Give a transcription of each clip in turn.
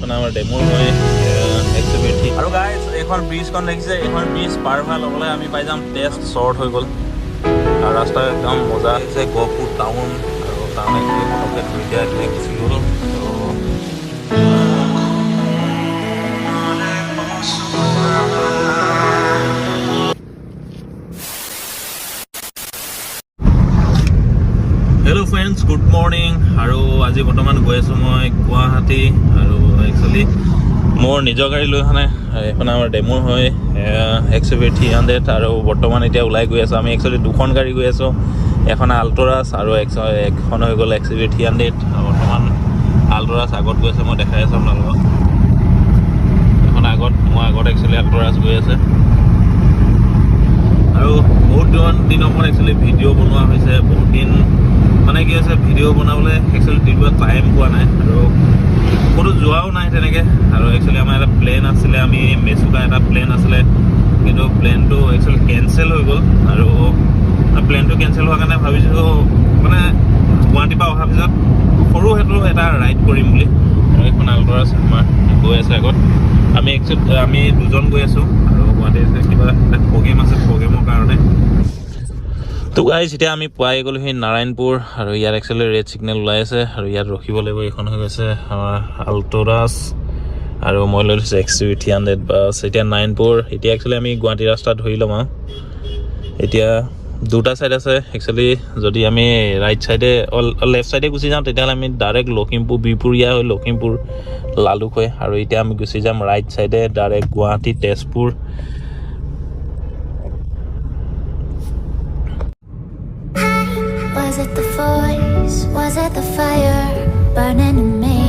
এখন আমাৰ ডেমোৰ মই এক্সিবিটি আৰু গাইজ এইখন ব্ৰিজখন দেখিছে এইখন ব্ৰিজ পাৰ হোৱাৰ লগে লগে আমি পাই যাম টেষ্ট শ্বৰ্ট হৈ গ'ল আৰু ৰাস্তা একদম মজা হৈছে গহপুৰ টাউন আৰু টাউন একদম পটককৈ ধুই দিয়া একদম গুচি গ'ল হেল্ল' ফ্ৰেণ্ডছ গুড মৰ্ণিং আৰু আজি বৰ্তমান গৈ আছোঁ মই গুৱাহাটী আৰু একচুৱেলি মোৰ নিজৰ গাড়ী লৈ অহা নাই এইখন আমাৰ ডেমোৰ হয় এক্সিবিট 300 আৰু বৰ্তমান এতিয়া ওলাই গৈ আছোঁ আমি একচুৱেলি দুখন গাড়ী গৈ আছোঁ এখন আল্ট্ৰাছ আৰু এখন হৈ গ'ল এক্সিবিট 300 বৰ্তমান আল্ট্ৰাছ আগত গৈ আছে মই দেখাই আছোঁ আপোনালোকক এখন মই আগত একচুৱেলি আল্ট্ৰাছ গৈ আছে আৰু বহুত দিনৰ মূৰত একচুৱেলি ভিডিঅ' বনোৱা হৈছে বহুত দিন মানে কি হৈছে ভিডিঅ' বনাবলৈ একচুৱেলি দিনটো টাইম পোৱা নাই আৰু ক'তো যোৱাও নাই তেনেকৈ আৰু একচুৱেলি আমাৰ এটা প্লেন আছিলে আমি মেচুকা এটা প্লেন আছিলে কিন্তু প্লেনটো একচুৱেলি কেঞ্চেল হৈ গ'ল আৰু প্লেনটো কেঞ্চেল হোৱাৰ কাৰণে ভাবিছোঁ মানে গুৱাহাটীৰ পৰা অহাৰ পিছত সৰু সেইটো এটা ৰাইড কৰিম বুলি আৰু এইখন আল্ট্ৰাছ আমাৰ গৈ আছে আগত আমি দুজন গৈ আছোঁ আৰু গুৱাহাটীত কিবা এটা প্ৰগ্ৰেম আছে প্ৰগ্ৰেমৰ কাৰণে তো গাইজ এতিয়া আমি পাই গ'লোহি নাৰায়ণপুৰ আৰু ইয়াত একচুৱেলি ৰেড ছিগনেল ওলাই আছে আৰু ইয়াত ৰখিব লাগিব এইখন হৈ গৈছে আমাৰ আল্ট্ৰাছ আৰু মই লৈ লৈছোঁ এক্সিবিট 300 বাছ এতিয়া নাৰায়ণপুৰ এতিয়া একচুৱেলি আমি গুৱাহাটী ৰাস্তা ধৰি ল'ম আৰু এতিয়া দুটা ছাইড আছে একচুৱেলি যদি আমি ৰাইট ছাইডে লেফ্ট ছাইডে গুচি যাওঁ তেতিয়াহ'লে আমি ডাইৰেক্ট লখিমপুৰ বিহপুৰীয়া হৈ লখিমপুৰ লালুক হৈ আৰু এতিয়া আমি গুচি যাম ৰাইট ছাইডে direct Guwahati Tezpur Was it the voice? Was it the fire burning in me?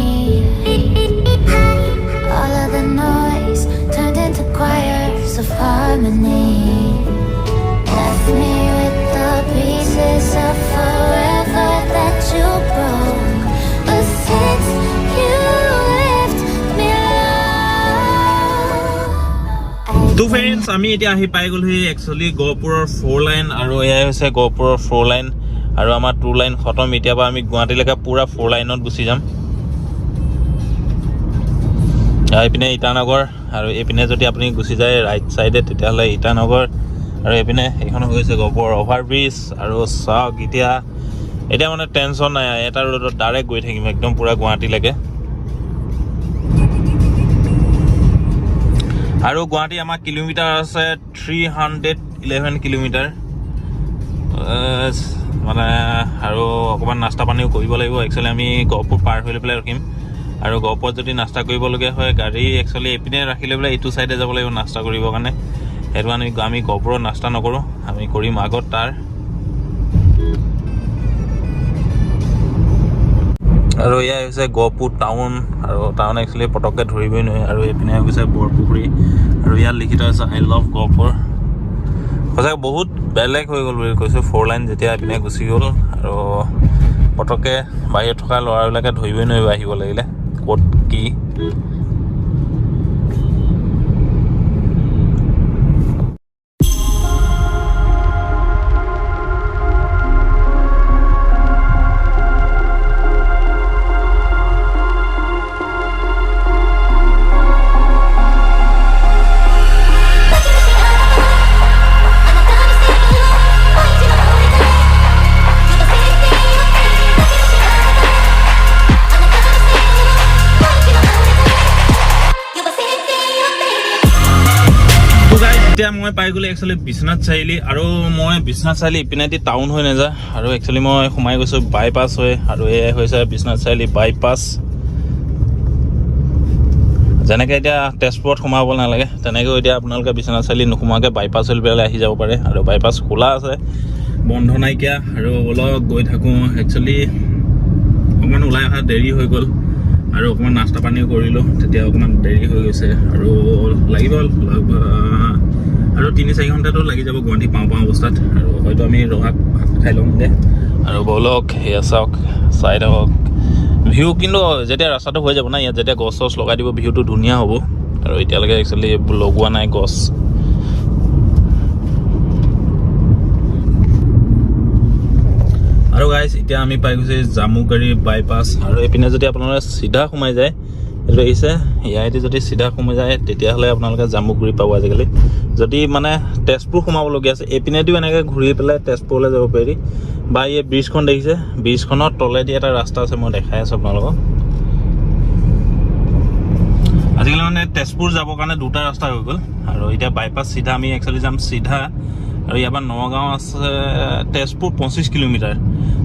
All of the noise turned into choirs of harmony. Left me with the pieces of forever that you broke. But since you left me alone, তো friends আমি এতিয়া আহি পাই গ'লোহি actually গহপুৰৰ 4 line আৰু এয়াই হৈছে গহপুৰৰ 4 লাইন আৰু আমাৰ 2 লাইন খতম এতিয়া পৰা আমি গুৱাহাটীলৈকে পূৰা 4 লাইনত গুচি যাম এইপিনে ইটানগৰ আৰু এইপিনে যদি আপুনি গুচি যায় ৰাইট ছাইডে তেতিয়াহ'লে ইটানগৰ আৰু এইপিনে এইখন হৈ গৈছে গহপুৰ অভাৰ ব্ৰিজ আৰু চাওক এতিয়া মানে টেনশ্যন নাই এটা ৰোডত ডাইৰেক্ট গৈ থাকিম একদম পূৰা গুৱাহাটীলৈকে আৰু গুৱাহাটী আমাৰ কিলোমিটাৰ আছে 311 কিলোমিটাৰ মানে আৰু অকণমান নাস্তা পানীও কৰিব লাগিব একচুৱেলি আমি গহপুৰ পাৰ হৈ লৈ পেলাই ৰখিম আৰু গহপুৰত যদি নাস্তা কৰিবলগীয়া হয় গাড়ী একচুৱেলি এইপিনে ৰাখি লৈ পেলাই এইটো ছাইডে যাব লাগিব নাস্তা কৰিবৰ কাৰণে সেইটো কাৰণে আমি গহপুৰত নাস্তা নকৰোঁ আমি কৰিম আগত তাৰ আৰু এয়া হৈছে গহপুৰ টাউন আৰু টাউন একচুৱেলি পটককৈ ধৰিবই নোৱাৰে আৰু এইপিনে হৈ গৈছে বৰপুখুৰী আৰু ইয়াত লিখি থোৱা আছে আই লাভ গহপুৰ সঁচাকৈ বহুত বেলেগ হৈ গ'ল বুলি কৈছোঁ 4 লাইন যেতিয়া এইপিনে গুচি গ'ল আৰু পটককৈ বাহিৰত থকা ল'ৰাবিলাকে ধৰিবই নোৱাৰিব আহিব লাগিলে ক'ত কি এতিয়া মই পাই গ'লো একচুৱেলি বিশ্বনাথ চাৰিআলি আৰু মই বিশ্বনাথ চাৰিআলি ইপিনেদি টাউন হৈ নাযায় আৰু একচুৱেলি মই সোমাই গৈছোঁ বাইপাছ হৈ আৰু এয়াই হৈছে বিশ্বনাথ চাৰিআলি বাইপাছ যেনেকৈ এতিয়া তেজপুৰত সোমাব নালাগে তেনেকৈও এতিয়া আপোনালোকে বিশ্বনাথ চাৰিআলি নোসোমোৱাকৈ বাইপাছ হৈ পেলাই আহি যাব পাৰে আৰু বাইপাছ খোলা আছে বন্ধ নাইকিয়া আৰু অলপ গৈ থাকোঁ একচুৱেলি অকণমান ওলাই অহা দেৰি হৈ গ'ল আৰু অকণমান নাস্তা পানীও কৰিলোঁ তেতিয়া অকণমান দেৰি হৈ গৈছে আৰু লাগিব আৰু 3-4 ঘণ্টাটো লাগি যাব গুৱাহাটী পাওঁ অৱস্থাত আৰু হয়তো আমি ৰহাত ভাত খাই ল'ম দে আৰু বলক সেয়া চাওক চাই থাকক ভিউ কিন্তু যেতিয়া ৰাস্তাটো হৈ যাব না ইয়াত যেতিয়া গছ চছ লগাই দিব ভিউটো ধুনীয়া হ'ব আৰু এতিয়ালৈকে একচুৱেলি লগোৱা নাই গছ আৰু গাইজ এতিয়া আমি পাই গৈছে জামুগাৰী বাইপাছ আৰু এইপিনে যদি আপোনালোকে চিধা সোমাই যায় এইটো আহিছে ইয়াইদি যদি চিধা সোমাই যায় তেতিয়াহ'লে আপোনালোকে জামুগুৰি পাব আজিকালি যদি মানে তেজপুৰ সোমাবলগীয়া আছে এইপিনেদিও এনেকৈ ঘূৰি পেলাই তেজপুৰলৈ যাব পাৰি বা এই ব্ৰিজখন দেখিছে ব্ৰিজখনৰ তলেদি এটা ৰাস্তা আছে মই দেখাই আছোঁ আপোনালোকক আজিকালি মানে তেজপুৰ যাবৰ কাৰণে দুটা ৰাস্তা হৈ গ'ল আৰু এতিয়া বাইপাছ চিধা আমি একচুৱেলি যাম চিধা আৰু ইয়াৰ পৰা নগাঁও আছে তেজপুৰ 25 কিলোমিটাৰ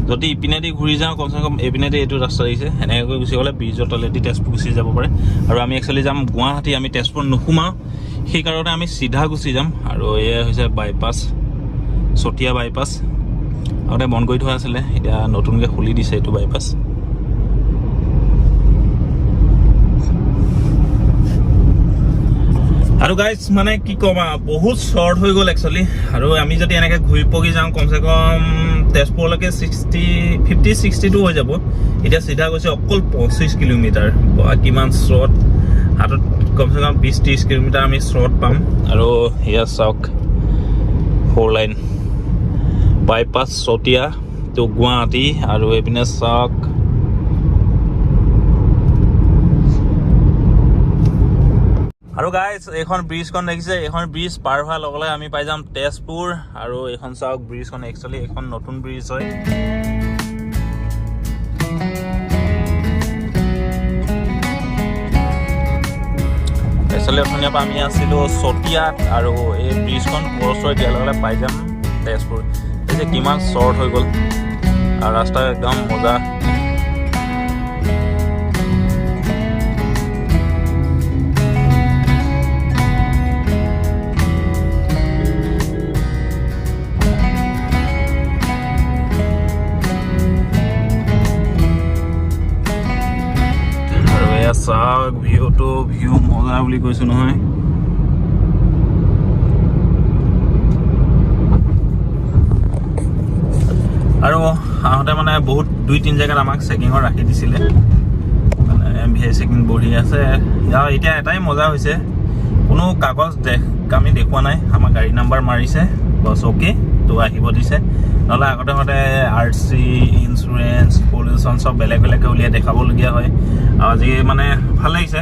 যদি ইপিনেদি ঘূৰি যাওঁ কমচে কম এইপিনেদি এইটো ৰাস্তা দিছে এনেকৈ গুচি গ'লে ব্ৰিজৰ তলেদি তেজপুৰ গুচি যাব পাৰে আৰু আমি একচুৱেলি যাম গুৱাহাটী আমি তেজপুৰ নোসোমাওঁ সেইকাৰণে আমি চিধা গুচি যাম আৰু এয়া হৈছে বাইপাছ চতিয়া বাইপাছ আগতে বন্ধ কৰি থোৱা আছিলে এতিয়া নতুনকৈ খুলি দিছে এইটো বাইপাছ আৰু গাইজ মানে কি ক'ম বহুত শ্বৰ্ট হৈ গ'ল একচুৱেলি আৰু আমি যদি এনেকৈ ঘূৰি পকি যাওঁ কমচে কম তেজপুৰলৈকে 50-62 হৈ যাব এতিয়া চিধা গৈছে অকল 25 কিলোমিটাৰ কিমান শ্বৰ্ট হাতত কমচে কম 20-30 কিলোমিটাৰ আমি শ্বৰ্ট পাম আৰু এয়া চাওক 4 line bypass Chatia to Guwahati আৰু এইপিনে চাওক আৰু গাইজ এইখন ব্ৰিজখন দেখিছে এইখন ব্ৰিজ পাৰ হোৱাৰ লগে লগে আমি পাই যাম তেজপুৰ আৰু এইখন চাওক ব্ৰিজখন একচুৱেলি এইখন নতুন ব্ৰিজ হয় একচুৱেলি অথনিৰ পৰা আমি আছিলোঁ চতিয়াত আৰু এই ব্ৰিজখন ক্ৰছ হৈ দিয়াৰ লগে লগে পাই যাম তেজপুৰ এই কিমান শ্বৰ্ট হৈ গ'ল আৰু ৰাস্তা একদম মজা চাওক ভিউ মজা বুলি কৈছো নহয় আৰু আহোঁতে মানে বহুত 2-3 জেগাত আমাক চেকিঙত ৰাখি দিছিলে মানে MVI চেকিং বহি আছে এতিয়া এটাই মজা হৈছে কোনো কাগজ আমি দেখুওৱা নাই আমাৰ গাড়ী নাম্বাৰ মাৰিছে বছ অ'কে তো আহিব দিছে নহ'লে আগতে RC ইঞ্চুৰেঞ্চ পলিউশ্যন চব বেলেগ বেলেগকৈ উলিয়াই দেখাবলগীয়া হয় আৰু আজি মানে ভাল লাগিছে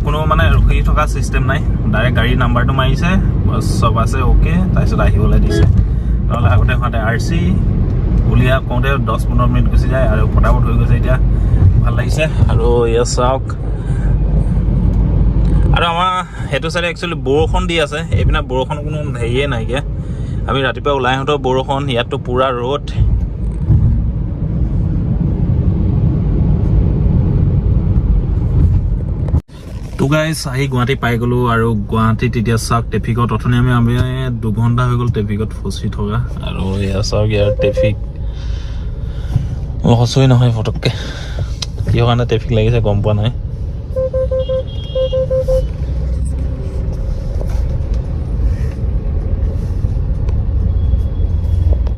কোনো মানে ৰখি থকা ছিষ্টেম নাই ডাইৰেক্ট গাড়ীৰ নাম্বাৰটো মাৰিছে বছ চব আছে অ'কে তাৰপিছত আহিবলৈ দিছে নহ'লে আগতে RC উলিয়া কওঁতে 10-15 মিনিট গুচি যায় আৰু ফটাফট হৈ গৈছে এতিয়া ভাল লাগিছে আৰু এয়া চাওক আৰু আমাৰ সেইটো চাইডে একচুৱেলি বৰষুণ দি আছে এইপিনে বৰষুণ কোনো হেৰিয়ে নাইকিয়া আমি ৰাতিপুৱা ওলাই আহোঁতেও বৰষুণ ইয়াততো পুৰা ৰ'দ তো গাইজ আহি গুৱাহাটী পাই গ'লোঁ আৰু গুৱাহাটীত এতিয়া চাওক ট্ৰেফিকত অথনি আমি 2 ঘণ্টা হৈ গ'ল ট্ৰেফিকত ফচি থকা আৰু এয়া চাওক ইয়াৰ ট্ৰেফিক সঁচুৱেই নহয় ফটককৈ কিহৰ কাৰণে ট্ৰেফিক লাগিছে গম পোৱা নাই